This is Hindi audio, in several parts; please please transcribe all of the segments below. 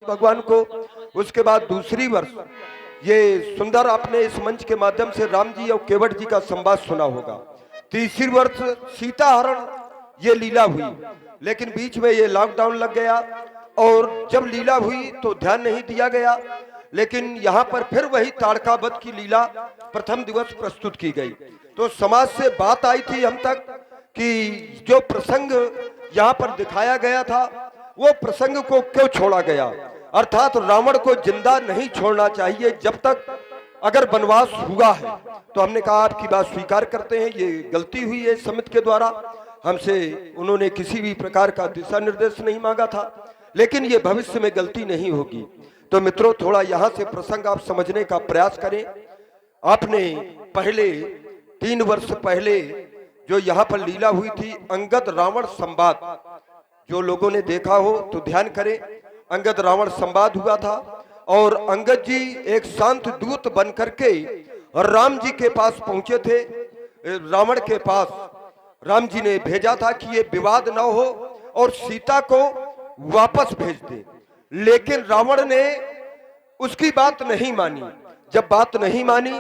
भगवान को। उसके बाद दूसरी वर्ष ये सुंदर आपने इस मंच के माध्यम से राम जी और केवट जी का संवाद सुना होगा। तीसरी वर्ष सीता हरण ये लीला हुई, लेकिन बीच में ये लॉकडाउन लग गया और जब लीला हुई तो ध्यान नहीं दिया गया। लेकिन यहाँ पर फिर वही ताड़का वध की लीला प्रथम दिवस प्रस्तुत की गई। तो समाज से बात आई थी हम तक कि जो प्रसंग यहाँ पर दिखाया गया था वो प्रसंग को क्यों छोड़ा गया, अर्थात रावण को जिंदा नहीं छोड़ना चाहिए जब तक अगर वनवास हुआ है। तो हमने कहा आपकी बात स्वीकार करते हैं, ये गलती हुई है समिति के द्वारा, हमसे उन्होंने किसी भी प्रकार का दिशा निर्देश नहीं मांगा था, लेकिन ये भविष्य में गलती नहीं होगी। तो मित्रों थोड़ा यहाँ से प्रसंग आप समझने का प्रयास करें। आपने पहले 3 वर्ष पहले जो यहाँ पर लीला हुई थी अंगद रावण संवाद, जो लोगों ने देखा हो तो ध्यान करें। अंगद रावण संवाद हुआ था और अंगद जी एक शांत दूत बन करके राम जी के पास पहुंचे थे। रावण के पास राम जी ने भेजा था कि ये विवाद न हो और सीता को वापस भेज दे, लेकिन रावण ने उसकी बात नहीं मानी। जब बात नहीं मानी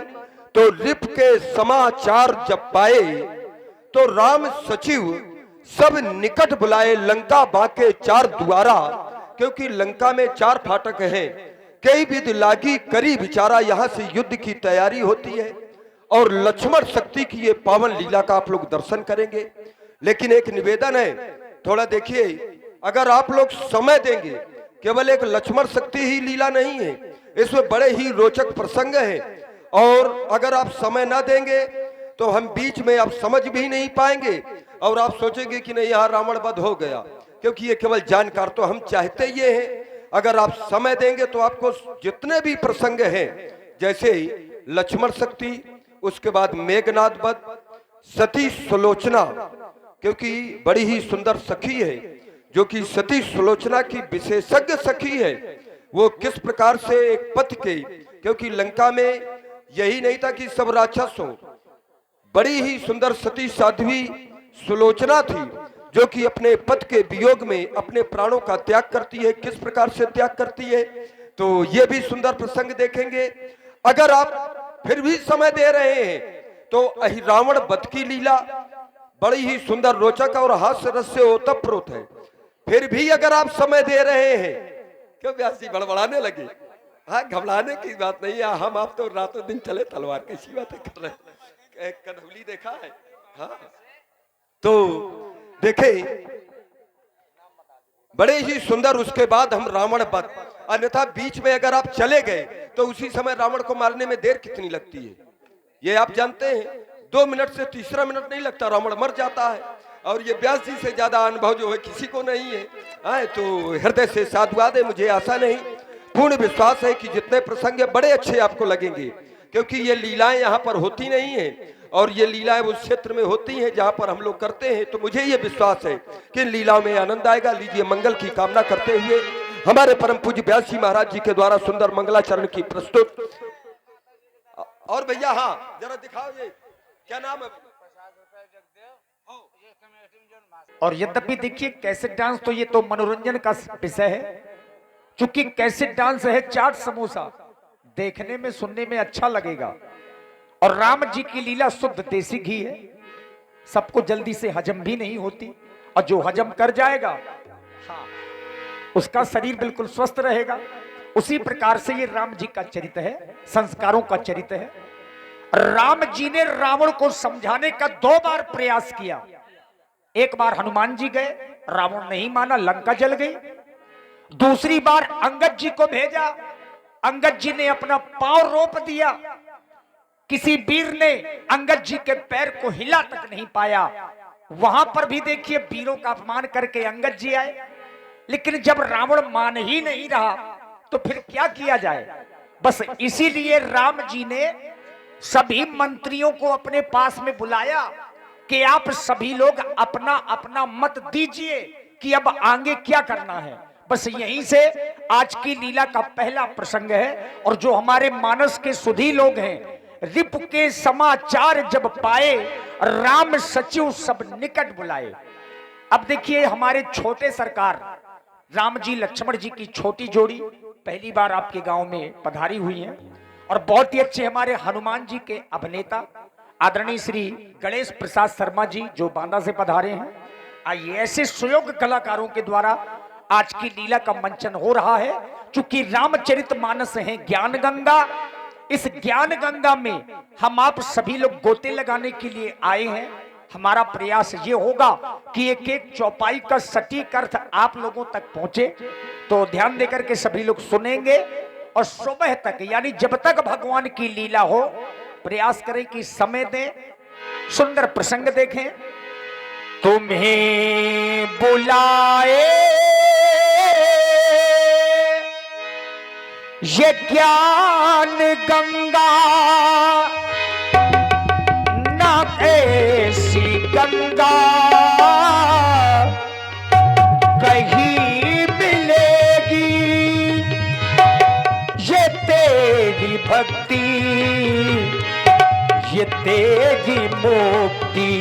तो रिप के समाचार जब पाए तो राम सचिव सब निकट बुलाए लंका बाके 4 द्वारा, क्योंकि लंका में 4 फाटक हैं। कई विध लागी करी विचारा, यहाँ से युद्ध की तैयारी होती है और लक्ष्मण शक्ति की ये पावन लीला का आप लोग दर्शन करेंगे। लेकिन एक निवेदन है, थोड़ा देखिए, अगर आप लोग समय देंगे, केवल एक लक्ष्मण शक्ति ही लीला नहीं है, इसमें बड़े ही रोचक प्रसंग हैं, और अगर आप समय ना देंगे तो हम बीच में आप समझ भी नहीं पाएंगे और आप सोचेंगे कि नहीं यहाँ रावण वध हो गया, क्योंकि ये केवल जानकार। तो हम चाहते ये हैं अगर आप समय देंगे तो आपको जितने भी प्रसंग हैं, जैसे लक्ष्मण शक्ति, उसके बाद मेघनाद वध, सती सुलोचना, क्योंकि बड़ी ही सुंदर सखी है जो कि सती सुलोचना की विशेषज्ञ सखी है, वो किस प्रकार से एक पति के, क्योंकि लंका में यही नहीं था कि सब राक्षस हो, बड़ी ही सुंदर सती साध्वी सुलोचना थी जो कि अपने पति के वियोग में अपने प्राणों का त्याग करती है। किस प्रकार से त्याग करती है तो ये भी सुंदर प्रसंग देखेंगे। अगर आप फिर भी समय दे रहे हैं तो रावण वध की लीला बड़ी ही सुंदर, रोचक और हास्य रस से ओतप्रोत है। फिर भी अगर आप समय दे रहे हैं, क्यों व्यास जी बड़बड़ाने लगे? हाँ, घबराने की बात नहीं है, हम आप तो रातों दिन चले तलवार, कैसी बातें कर रहे हैं? कन्हौली देखा है? हाँ, तो देखे बड़े ही सुंदर। उसके बाद हम रावण वध, अन्यथा बीच में अगर आप चले गए तो उसी समय रावण को मारने में देर कितनी लगती है ये आप जानते हैं। 2 मिनट से तीसरा मिनट नहीं लगता, रावण मर जाता है। और ये व्यास जी से ज्यादा अनुभव जो है किसी को नहीं है। तो हृदय से साधुवाद है, मुझे आशा नहीं, पूर्ण विश्वास है कि जितने प्रसंग है बड़े अच्छे आपको लगेंगे, क्योंकि ये लीलाएं यहाँ पर होती नहीं है और ये लीलाएं उस क्षेत्र में होती हैं जहाँ पर हम लोग करते हैं। तो मुझे ये विश्वास है कि इन लीलाओं में आनंद आएगा। लीजिए, मंगल की कामना करते हुए हमारे परम पूज्य व्यास जी महाराज जी के द्वारा सुंदर मंगलाचरण की प्रस्तुत। और भैया हाँ जरा दिखाओ, ये क्या नाम है? और यद्यपि देखिए कैसेट डांस तो ये तो मनोरंजन का विषय है, चूंकि कैसेट डांस है, चाट समोसा देखने में सुनने में अच्छा लगेगा और राम जी की लीला शुद्ध देसी घी है, सबको जल्दी से हजम भी नहीं होती, और जो हजम कर जाएगा हाँ उसका शरीर बिल्कुल स्वस्थ रहेगा। उसी प्रकार से ये राम जी का चरित्र है, संस्कारों का चरित्र है। राम जी ने रावण को समझाने का 2 बार प्रयास किया। एक बार हनुमान जी गए, रावण नहीं माना, लंका जल गई। दूसरी बार अंगद जी को भेजा, अंगद जी ने अपना पांव रोप दिया, किसी वीर ने अंगद जी के पैर को हिला तक नहीं पाया। वहां पर भी देखिए वीरों का अपमान करके अंगद जी आए, लेकिन जब रावण मान ही नहीं रहा तो फिर क्या किया जाए। बस इसीलिए राम जी ने सभी मंत्रियों को अपने पास में बुलाया कि आप सभी लोग अपना अपना मत दीजिए कि अब आगे क्या करना है। बस यहीं से आज की लीला का पहला प्रसंग है। और जो हमारे मानस के सुधी लोग हैं, रिप के समाचार जब पाए राम सचिव सब निकट बुलाए। अब देखिए हमारे छोटे सरकार राम जी लक्ष्मण जी की छोटी जोड़ी पहली बार आपके गांव में पधारी हुई है। और बहुत ही अच्छे हमारे हनुमान जी के अभिनेता आदरणीय श्री गणेश प्रसाद शर्मा जी जो बांदा से पधारे हैं। आइए, ऐसे सुयोग्य कलाकारों के द्वारा आज की लीला का मंचन हो रहा है। चूंकि रामचरितमानस है ज्ञान गंगा, इस ज्ञान गंगा में हम आप सभी लोग गोते लगाने के लिए आए हैं। हमारा प्रयास ये होगा कि एक एक चौपाई का सटीक अर्थ आप लोगों तक पहुंचे। तो ध्यान देकर के सभी लोग सुनेंगे और सुबह तक यानी जब तक भगवान की लीला हो प्रयास करें कि समय दें, सुंदर प्रसंग देखें। तुम्हें बुलाए ये ज्ञान गंगा, ना ऐसी गंगा कहीं मिलेगी, ये तेरी भक्ति, ये तेरी मुक्ति,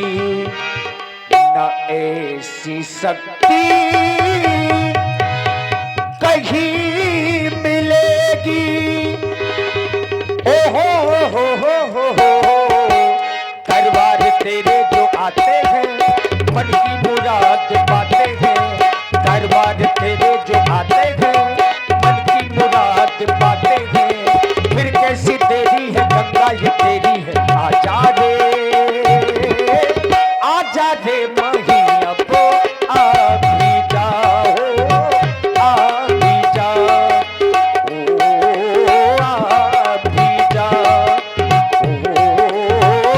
ना ऐसी शक्ति कहीं मिलेगी। ओ हो दरबार तेरे जो आते हैं मन की मुराद पाते हैं, दरबार तेरे जो आते हैं मन की मुराद पाते हैं। फिर कैसी तेरी है गंगा ये तेरी है, आजा रे मही अब आ भी जाओ, आ भी जाओ, ओ आ भी जाओ, ओ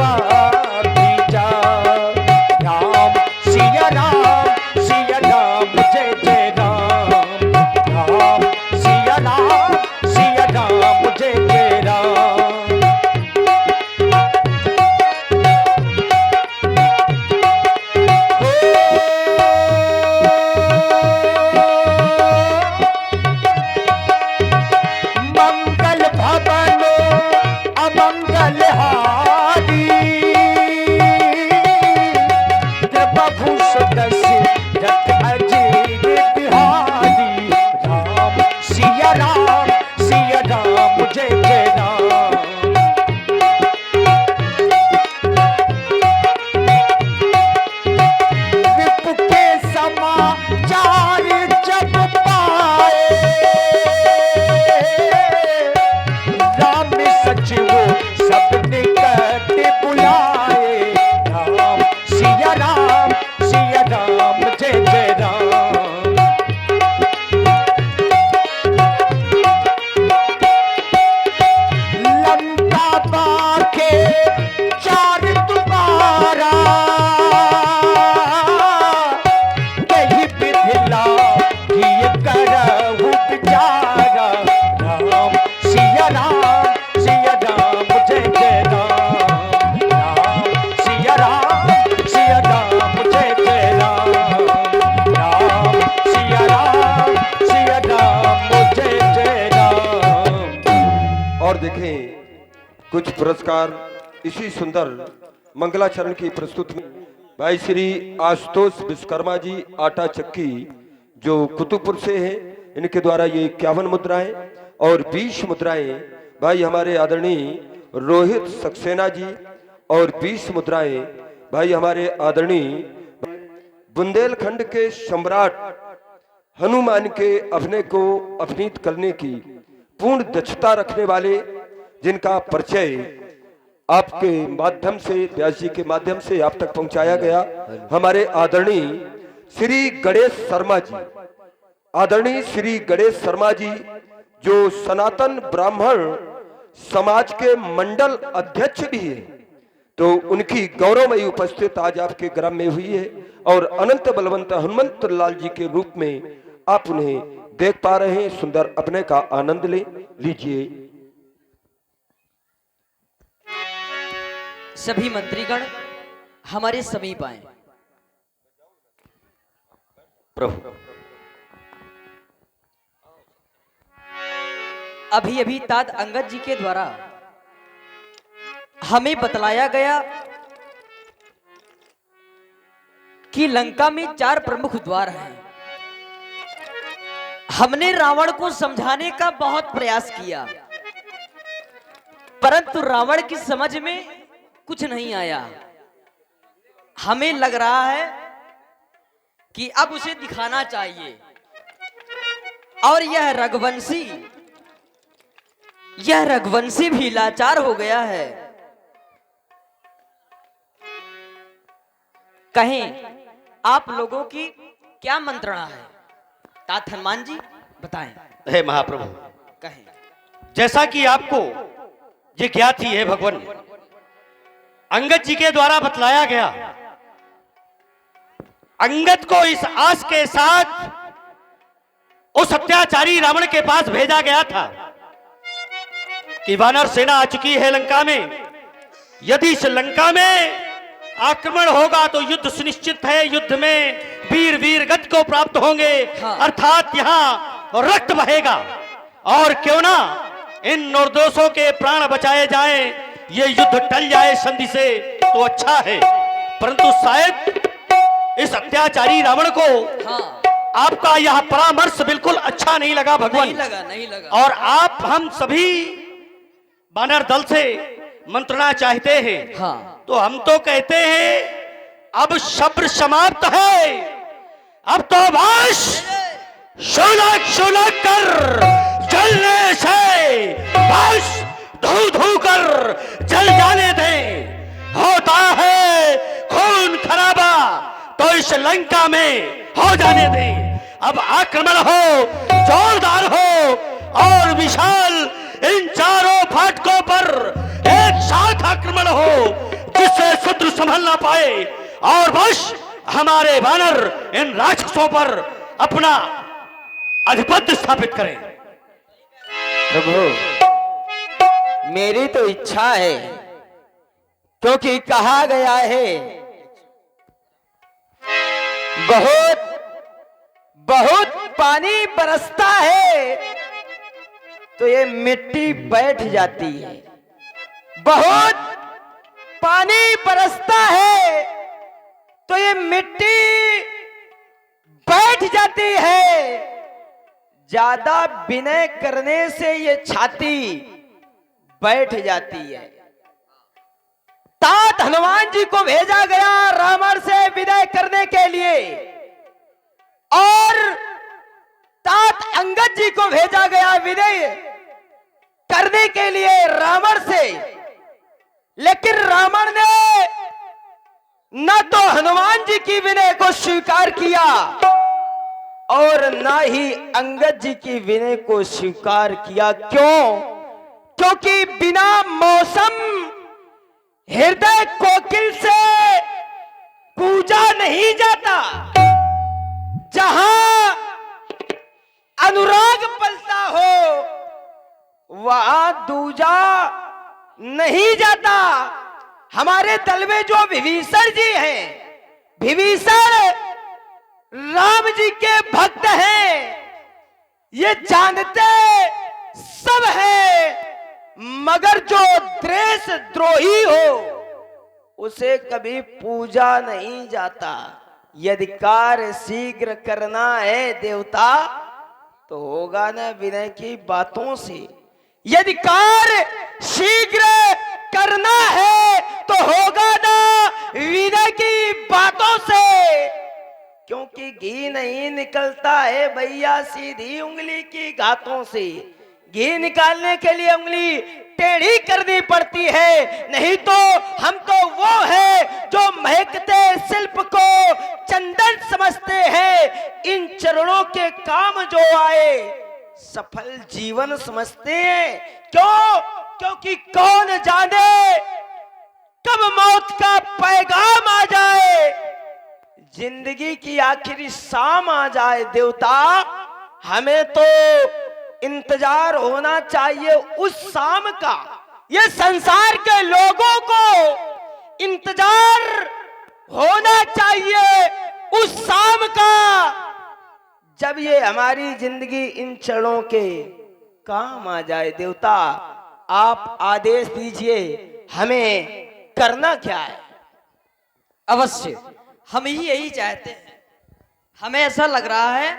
आ भी जाओ। राम सिया राम, सिया राम जय जय राम, राम सिया राम, सिया राम जय जय राम। कुछ पुरस्कार इसी सुंदर मंगलाचरण की प्रस्तुति में भाई श्री आशुतोष विश्वकर्मा जी आटा चक्की जो कुतुबपुर से हैं, इनके द्वारा ये 51 मुद्राएं और 20 मुद्राएं भाई हमारे आदरणीय रोहित सक्सेना जी और 20 मुद्राएं भाई हमारे आदरणीय बुंदेलखंड के सम्राट हनुमान के अभिनय को अभिनीत करने की पूर्ण दक्षता रखने वाले, जिनका परिचय आपके माध्यम से, व्यास जी के माध्यम से आप तक पहुंचाया गया, हमारे आदरणीय श्री गणेश शर्मा जी। आदरणीय श्री गणेश शर्मा जी जो सनातन ब्राह्मण समाज के मंडल अध्यक्ष भी है, तो उनकी गौरवमयी उपस्थिति आज आपके ग्राम में हुई है और अनंत बलवंत हनुमंत लाल जी के रूप में आप उन्हें देख पा रहे हैं। सुंदर अभिनय का आनंद लीजिए। सभी मंत्रीगण हमारे समीप आए। प्रभु अभी अभी तात अंगद जी के द्वारा हमें बतलाया गया कि लंका में 4 प्रमुख द्वार हैं। हमने रावण को समझाने का बहुत प्रयास किया, परंतु रावण की समझ में कुछ नहीं आया। हमें लग रहा है कि अब उसे दिखाना चाहिए। और यह रघुवंशी भी लाचार हो गया है। कहें आप लोगों की क्या मंत्रणा है? तात हनुमान जी बताएं। हे महाप्रभु, कहें। जैसा कि आपको ये ज्ञात ही है भगवान, अंगद जी के द्वारा बतलाया गया, अंगद को इस आस के साथ उस अत्याचारी रावण के पास भेजा गया था कि वानर सेना आ चुकी है लंका में, यदि इस लंका में आक्रमण होगा तो युद्ध सुनिश्चित है, युद्ध में वीर वीर गति को प्राप्त होंगे। हाँ। अर्थात यहां रक्त बहेगा, और क्यों ना इन निर्दोषों के प्राण बचाए जाएं, ये युद्ध टल जाए संधि से तो अच्छा है। परंतु शायद इस अत्याचारी रावण को हाँ, आपका यह परामर्श बिल्कुल अच्छा नहीं लगा भगवान। नहीं लगा। और आप हम सभी वानर दल से मंत्रणा चाहते हैं। हाँ। तो हम तो कहते हैं अब सब्र समाप्त है, अब तो बस शुलक कर जलने से बस धू धू कर जल जाने दें। होता है खून खराबा तो इस लंका में हो जाने दें। अब आक्रमण हो, जोरदार हो और विशाल, इन चारों फाटकों पर एक साथ आक्रमण हो जिससे शत्रु संभल ना पाए, और बस हमारे वानर इन राक्षसों पर अपना आधिपत्य स्थापित करें। प्रभु, मेरी तो इच्छा है, क्योंकि कहा गया है बहुत पानी बरसता है तो ये मिट्टी बैठ जाती है, बहुत पानी बरसता है तो ये मिट्टी बैठ जाती है। ज्यादा विनय करने से ये छाती बैठ जाती है। तात हनुमान जी को भेजा गया रावण से विनय करने के लिए, और तात अंगद जी को भेजा गया विनय करने के लिए रावण से। लेकिन रावण ने न तो हनुमान जी की विनय को स्वीकार किया और न ही अंगद जी की विनय को स्वीकार किया। क्यों? क्योंकि बिना मौसम हृदय कोकिल से पूजा नहीं जाता। जहां अनुराग पलता हो वहां दूजा नहीं जाता। हमारे दल में जो विभीषण जी हैं, विभीषण राम जी के भक्त हैं, ये जानते सब है, मगर जो द्वेष द्रोही हो उसे कभी पूजा नहीं जाता। यदि कार्य शीघ्र करना है देवता तो होगा ना विनय की बातों से। यदि कार्य शीघ्र करना है तो होगा ना विनय की बातों से। क्योंकि घी नहीं निकलता है भैया सीधी उंगली की गांठों से। घी निकालने के लिए उंगली टेढ़ी करनी पड़ती है, नहीं तो हम तो वो है जो महकते शिल्प को चंदन समझते हैं। इन चरणों के काम जो आए सफल जीवन समझते हैं। क्यों? क्योंकि कौन जाने कब मौत का पैगाम आ जाए, जिंदगी की आखिरी शाम आ जाए। देवता, हमें तो इंतजार होना चाहिए उस शाम का। ये संसार के लोगों को इंतजार होना चाहिए उस शाम का, जब ये हमारी जिंदगी इन चरणों के काम आ जाए। देवता, आप आदेश दीजिए, हमें करना क्या है? अवश्य हम ही यही चाहते हैं। हमें ऐसा लग रहा है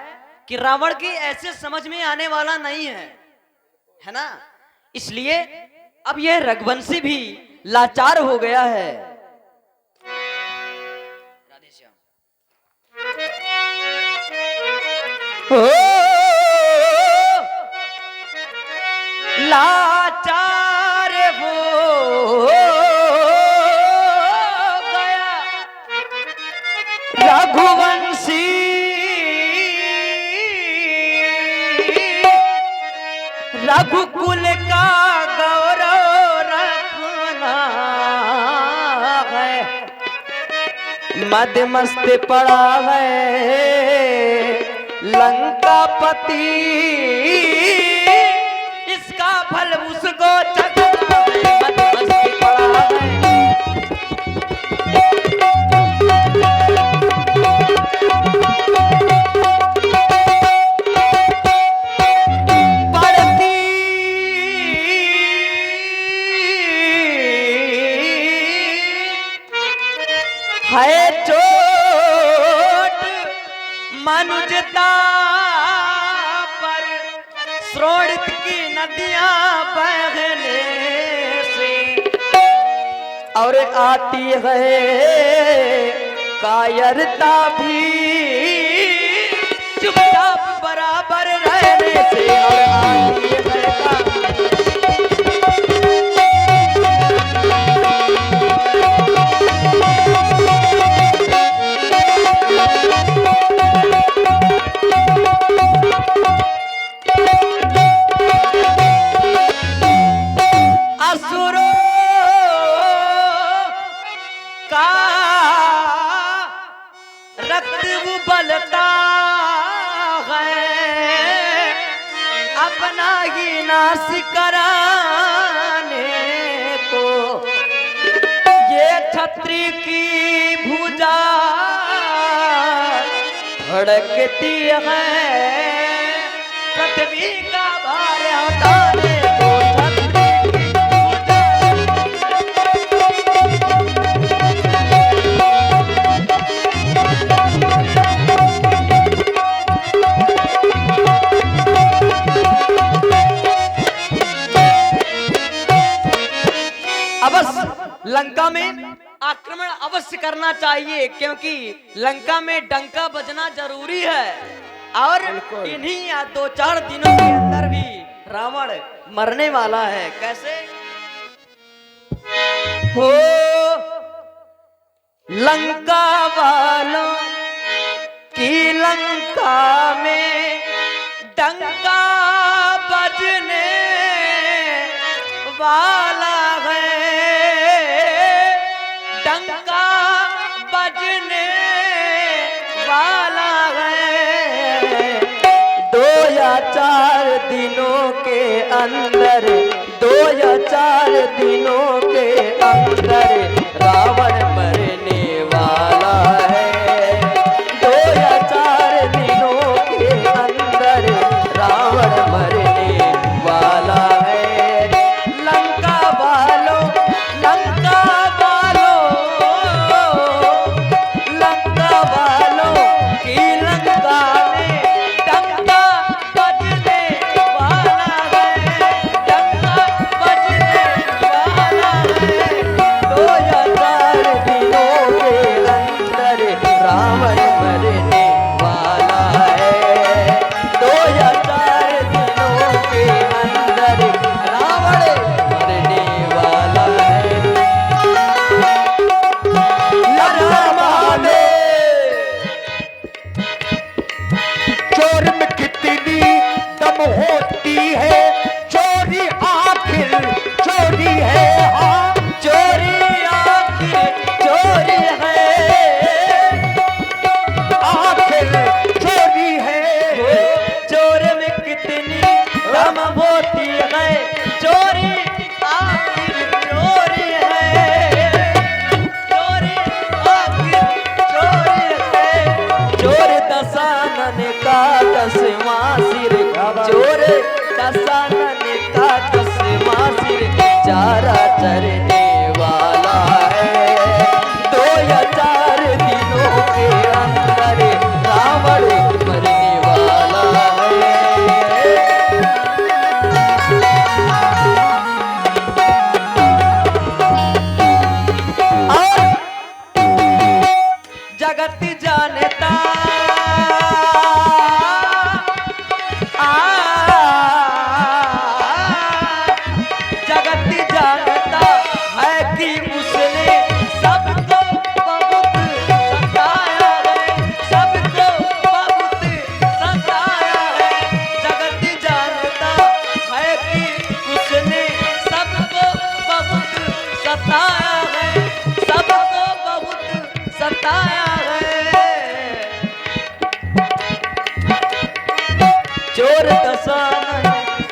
कि रावण की ऐसे समझ में आने वाला नहीं है ना। इसलिए अब यह रघुवंशी भी लाचार हो गया है। राधेश्याम। लाचार हो गया रघुवंशी, रघुकुल का गौरव रखना है, मद मस्त पड़ा है लंकापति, इसका फल उसको चखना है, मद मस्त पड़ा है। है चोट मनुजता पर, श्रोणित की नदियां बहने से, और आती है कायरता भी चुपचाप बराबर रहने से, और आती है असुरों का रक्त उबलता है, अपना ही नाश कराने को, ये छत्री की भुजा धड़कती है, पृथ्वी का भार हटाने को, अवश्य लंका में आक्रमण अवश्य करना चाहिए, क्योंकि लंका में डंका बजना जरूरी है, और इन्हीं या 2-4 दिनों के अंदर भी रावण मरने वाला है। कैसे हो लंका वालों की लंका में डंका बजने वाला है, डंका बजने वाला है, 2 या 4 दिनों के अंदर, 2 या 4 दिनों के अंदर रावण मरने वाला है, 2 या 4 दिनों के अंदर रावण मरने वाला है। लंका वालों, लंका वालों, लंका वालों की लंका में डंका बजने वाला है, डंका बजने वाला है, 2 या 4 दिनों के अंदर रावण मरने वाला है, 2 या 4 दिनों के अंदर रावण मरने वाला है। लड़ा महादेव, चोर में कितनी दम होती है, चोरी आखिर चोरी है, हाँ चोरी आखिर चोरी है, आखिर चोरी है, चोर में कितनी दम होती है, चोरी आखिर चोरी है, चोरी आखिर चोरी है, चोर दशानन का 10वां सिर, चोर दशानन का 10वां सिर, चारा चरने वाला है, 2 या 4 दिनों के अंदर रावण मरने वाला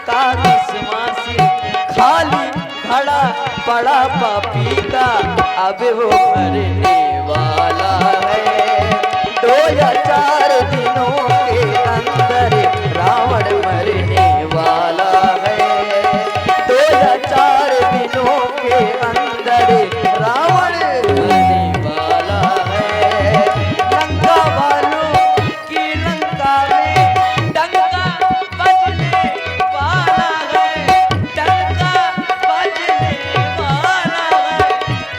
का विश्वासी, खाली खड़ा पड़ा पापी का, अब वो मरने वाला है। 2 या 4 दिनों के अंदर रावण मरने वाला है। 2 या 4 दिनों के अंदर रावण मरने वाला है। लंका वालों की लंका में डंका बजने वाला है, डंका बजने वाला है।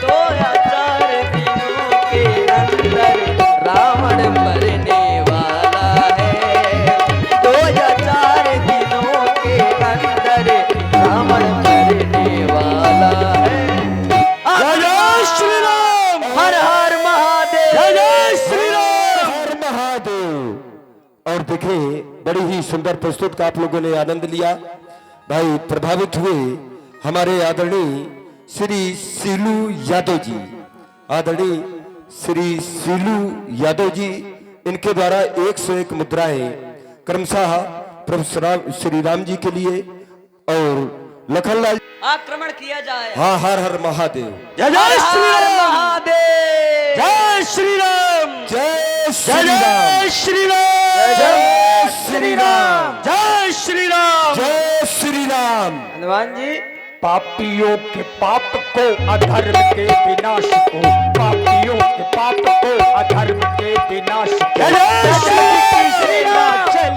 2 या 4 दिनों के अंदर रावण मरने वाला है। 2 या 4 दिनों के अंदर रावण मरने वाला है। जय जय श्री राम, हर हर महादेव। जय जय श्री राम। हर महादेव। और देखिए बड़ी ही सुंदर प्रस्तुत का आप लोगों ने आनंद लिया। भाई प्रभावित हुए हमारे आदरणीय श्री सीलू यादव जी, आदरणीय श्री सीलू यादव जी, इनके द्वारा 101 मुद्राएं क्रमशः प्रभु श्री राम जी के लिए और लखनलाल। आक्रमण किया जाए। हाँ, हर हर महादेव। जय जय श्री हर राम, महादेव। जय श्री राम, जय जय श्री राम, जय श्री राम, जय श्री राम, जय श्री राम। जय श्री राम। हनुमान जी, पापियों के पाप को, अधर्म के विनाश को, पापियों के पाप को, अधर्म के विनाश को, जय जय श्री राम। चल